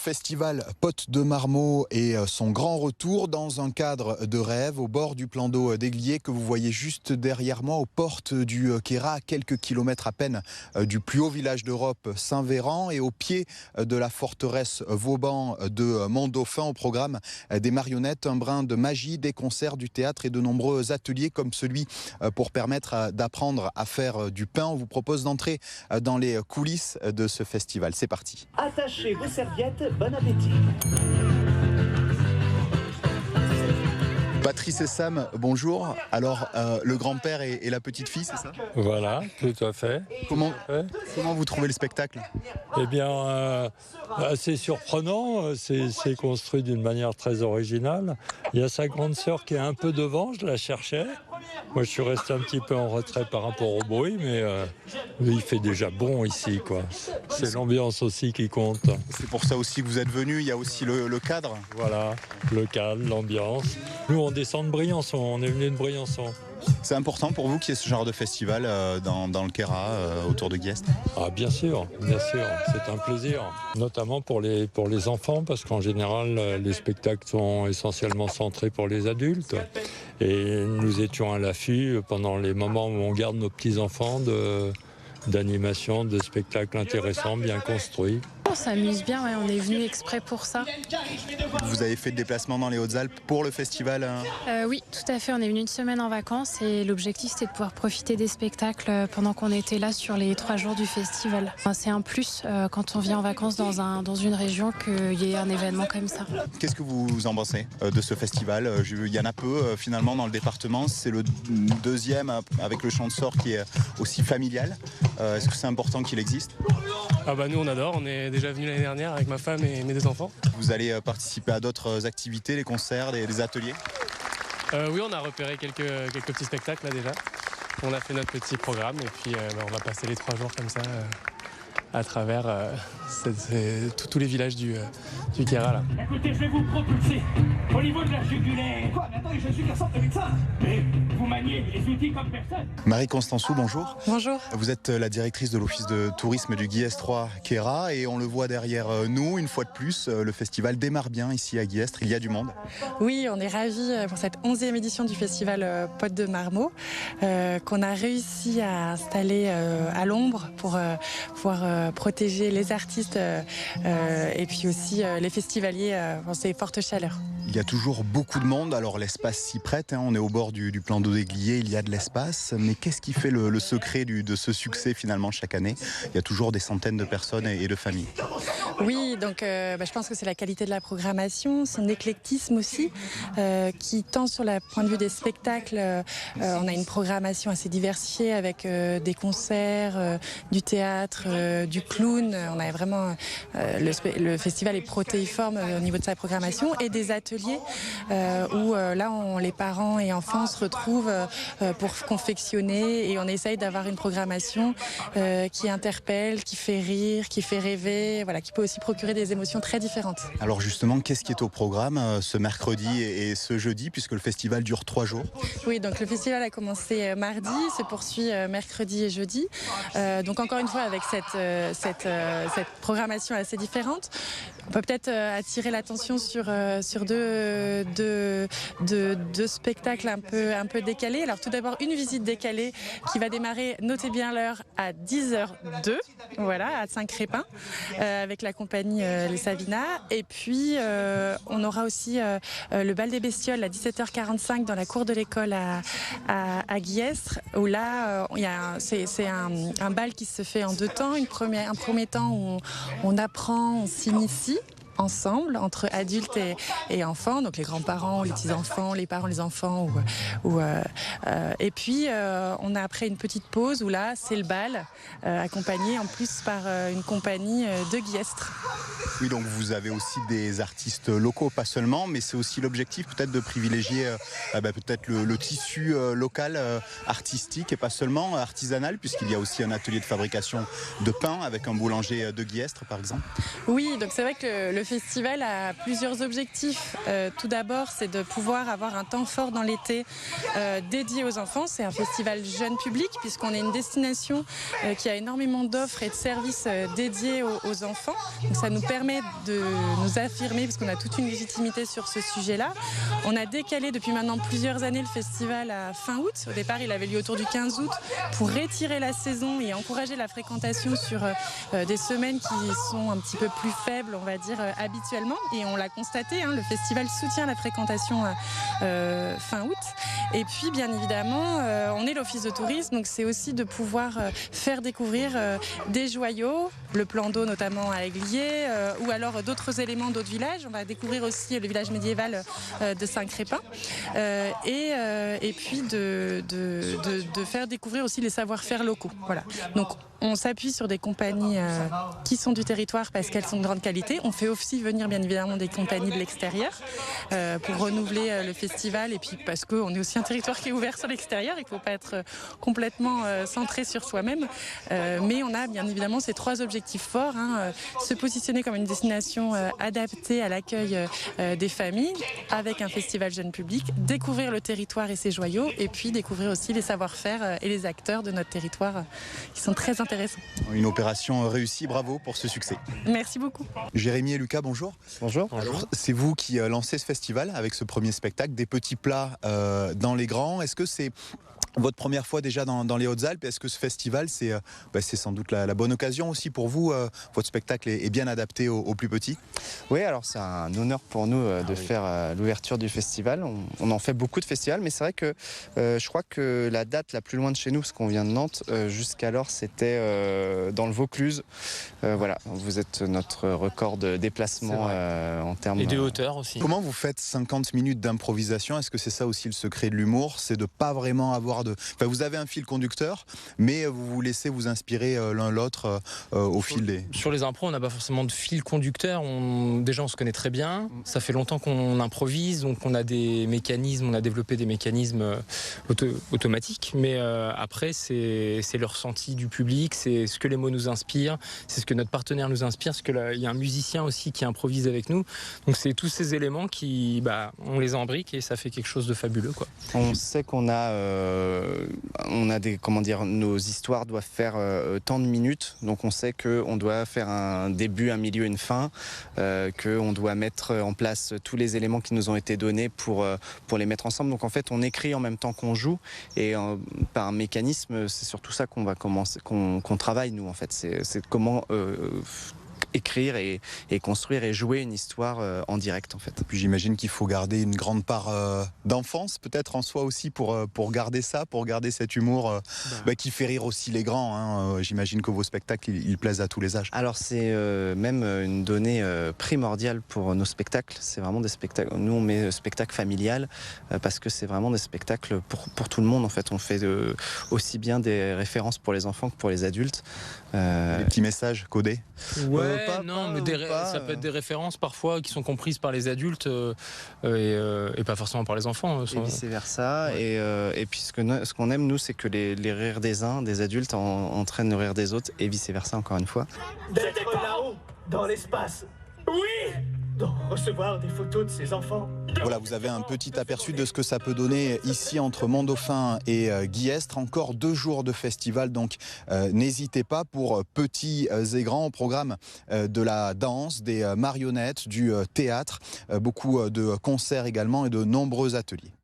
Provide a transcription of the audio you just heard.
festival Potes de Marmot et son grand retour dans un cadre de rêve au bord du plan d'eau d'Aiglier que vous voyez juste derrière moi, aux portes du Queyras, à quelques kilomètres à peine du plus haut village d'Europe, Saint-Véran, et au pied de la forteresse Vauban de Mont-Dauphin. Au programme des marionnettes, un brin de magie, des concerts, du théâtre et de nombreux ateliers comme celui pour permettre d'apprendre à faire du pain. On vous propose d'entrer dans les coulisses de ce festival. C'est parti. Attachez vos serviettes, bon appétit. Patrice et Sam, bonjour. Alors, le grand-père et la petite-fille, c'est ça? Voilà, tout à fait. Comment vous trouvez le spectacle? Eh bien, assez surprenant, c'est construit d'une manière très originale. Il y a sa grande sœur qui est un peu devant, je la cherchais. Moi, je suis resté un petit peu en retrait par rapport au bruit, mais il fait déjà bon ici, quoi. C'est l'ambiance aussi qui compte. C'est pour ça aussi que vous êtes venu, il y a aussi le cadre. Voilà, le cadre, l'ambiance. Nous, on descend de Briançon, on est venu de Briançon. C'est important pour vous qu'il y ait ce genre de festival dans le Queyras, autour de Guiestre? Ah, bien sûr, c'est un plaisir. Notamment pour les enfants, parce qu'en général, les spectacles sont essentiellement centrés pour les adultes. Et nous étions à l'affût pendant les moments où on garde nos petits-enfants d'animation, de spectacles intéressants, bien construits. On s'amuse bien, ouais, on est venu exprès pour ça. Vous avez fait le déplacement dans les Hautes-Alpes pour le festival? Oui, tout à fait, on est venu une semaine en vacances et l'objectif c'était de pouvoir profiter des spectacles pendant qu'on était là sur les 3 jours du festival. Enfin, c'est un plus quand on vient en vacances dans une région qu'il y ait un événement comme ça. Qu'est-ce que vous en pensez de ce festival? Il y en a peu finalement dans le département, c'est le deuxième avec le Chant de Sort qui est aussi familial. Est-ce que c'est important qu'il existe? Ah bah nous on adore, on est déjà venu l'année dernière avec ma femme et mes 2 enfants. Vous allez participer à d'autres activités, des concerts, des ateliers? Oui, on a repéré quelques petits spectacles là déjà. On a fait notre petit programme et puis on va passer les 3 jours comme ça à travers tous les villages du Queyras là. Écoutez, je vais vous propulser au niveau de la jugulaire. Quoi? Mais attendez, je suis qu'un centre de médecin. Mais vous maniez les outils comme personne. Marie Constansou, bonjour. Bonjour. Vous êtes la directrice de l'office de tourisme du Guiestre 3 Queyras et on le voit derrière nous, une fois de plus, le festival démarre bien ici à Guiestre, il y a du monde. Oui, on est ravis pour cette 11e édition du festival Potes de Marmot qu'on a réussi à installer à l'ombre pour pouvoir protéger les artistes et puis aussi les festivaliers dans ces fortes chaleurs. Il y a toujours beaucoup de monde, alors l'espace s'y prête, on est au bord du plan d'eau d'Aiglier, il y a de l'espace, mais qu'est-ce qui fait le secret de ce succès finalement chaque année? Il y a toujours des centaines de personnes et de familles. Oui, donc je pense que c'est la qualité de la programmation, son éclectisme aussi, qui tant sur le point de vue des spectacles, on a une programmation assez diversifiée avec des concerts, du théâtre, du clown, on a vraiment, le festival est protéiforme au niveau de sa programmation, et des ateliers où là les parents et enfants se retrouvent pour confectionner et on essaye d'avoir une programmation qui interpelle, qui fait rire, qui fait rêver, voilà, qui peut aussi procurer des émotions très différentes. Alors justement, qu'est-ce qui est au programme ce mercredi et ce jeudi, puisque le festival dure 3 jours? Oui, donc le festival a commencé mardi, se poursuit mercredi et jeudi. Donc encore une fois avec cette programmation assez différente. On peut peut-être attirer l'attention sur deux spectacles un peu décalés. Alors tout d'abord une visite décalée qui va démarrer, notez bien l'heure, à 10h02, voilà, à Saint-Crépin, avec la compagnie Les Savina. Et puis on aura aussi le bal des bestioles à 17h45 dans la cour de l'école à Guiestre, où là c'est un bal qui se fait en 2 temps. Un premier temps où on apprend, on s'initie ensemble entre adultes et enfants, donc les grands-parents, les petits-enfants, les parents, les enfants, et puis on a après une petite pause où là c'est le bal accompagné en plus par une compagnie de Guiestre. Oui, donc vous avez aussi des artistes locaux, pas seulement, mais c'est aussi l'objectif peut-être de privilégier peut-être le tissu local artistique et pas seulement artisanal, puisqu'il y a aussi un atelier de fabrication de pain avec un boulanger de Guiestre par exemple. Oui, donc c'est vrai que le festival a plusieurs objectifs. Tout d'abord, c'est de pouvoir avoir un temps fort dans l'été dédié aux enfants. C'est un festival jeune public puisqu'on est une destination qui a énormément d'offres et de services dédiés aux enfants. Donc ça nous permet de nous affirmer parce qu'on a toute une légitimité sur ce sujet-là. On a décalé depuis maintenant plusieurs années le festival à fin août. Au départ, il avait lieu autour du 15 août pour étirer la saison et encourager la fréquentation sur des semaines qui sont un petit peu plus faibles, on va dire, habituellement. Et on l'a constaté, le festival soutient la fréquentation fin août. Et puis, bien évidemment, on est l'office de tourisme, donc c'est aussi de pouvoir faire découvrir des joyaux, le plan d'eau notamment à Aiglier, ou alors d'autres éléments d'autres villages. On va découvrir aussi le village médiéval de Saint-Crépin. Et puis de faire découvrir aussi les savoir-faire locaux. Voilà. Donc on s'appuie sur des compagnies qui sont du territoire parce qu'elles sont de grande qualité. On fait aussi venir bien évidemment des compagnies de l'extérieur pour renouveler le festival et puis parce qu'on est aussi un territoire qui est ouvert sur l'extérieur. Il ne faut pas être complètement centré sur soi-même. Mais on a bien évidemment ces trois objectifs forts. Se positionner comme une destination adaptée à l'accueil des familles avec un festival jeune public, découvrir le territoire et ses joyaux et puis découvrir aussi les savoir-faire et les acteurs de notre territoire qui sont très intéressants. Une opération réussie, bravo pour ce succès. Merci beaucoup. Jérémy et Lucas, bonjour. Bonjour. Alors, c'est vous qui lancez ce festival avec ce premier spectacle, des petits plats dans les grands. Est-ce que c'est votre première fois déjà dans les Hautes-Alpes? Est-ce que ce festival, c'est sans doute la bonne occasion aussi pour vous? Votre spectacle est bien adapté aux plus petits? Oui, alors c'est un honneur pour nous de faire l'ouverture du festival. On en fait beaucoup de festivals, mais c'est vrai que je crois que la date la plus loin de chez nous, parce qu'on vient de Nantes, jusqu'alors c'était dans le Vaucluse. Voilà, vous êtes notre record de déplacement en termes... Et de hauteur aussi. Comment vous faites 50 minutes d'improvisation? Est-ce que c'est ça aussi le secret de l'humour? C'est de pas vraiment avoir vous avez un fil conducteur, mais vous vous laissez vous inspirer l'un l'autre au fil des... Sur les impros, on n'a pas forcément de fil conducteur. Déjà, on se connaît très bien. Ça fait longtemps qu'on improvise, donc on a des mécanismes, on a développé des mécanismes automatiques. Mais après, c'est le ressenti du public, c'est ce que les mots nous inspirent, c'est ce que notre partenaire nous inspire, parce qu'il y a un musicien aussi qui improvise avec nous. Donc c'est tous ces éléments qui, on les embrique et ça fait quelque chose de fabuleux, quoi. On sait qu'on a nos histoires doivent faire tant de minutes, donc on sait qu'on doit faire un début, un milieu, une fin, qu'on doit mettre en place tous les éléments qui nous ont été donnés pour les mettre ensemble. Donc en fait, on écrit en même temps qu'on joue et par un mécanisme, c'est surtout ça qu'on va commencer, qu'on travaille nous en fait. C'est comment écrire et construire et jouer une histoire en direct en fait. Puis j'imagine qu'il faut garder une grande part d'enfance peut-être en soi aussi pour garder ça, pour garder cet humour qui fait rire aussi les grands. J'imagine que vos spectacles ils plaisent à tous les âges. Alors c'est même une donnée primordiale pour nos spectacles. C'est vraiment des spectacles. Nous on met spectacle familial parce que c'est vraiment des spectacles pour tout le monde en fait. On fait aussi bien des références pour les enfants que pour les adultes. Des petits messages codés. Ça peut être des références parfois qui sont comprises par les adultes et pas forcément par les enfants. Et vice versa. Ouais. Et puis ce qu'on aime nous, c'est que les rires des uns, des adultes, entraînent le rire des autres et vice versa encore une fois. D'être là-haut, dans l'espace. Oui! De recevoir des photos de ses enfants. Voilà, vous avez un petit aperçu de ce que ça peut donner ici entre Mont-Dauphin et Guillestre. Encore 2 jours de festival, donc n'hésitez pas pour petits et grands au programme de la danse, des marionnettes, du théâtre, beaucoup de concerts également et de nombreux ateliers.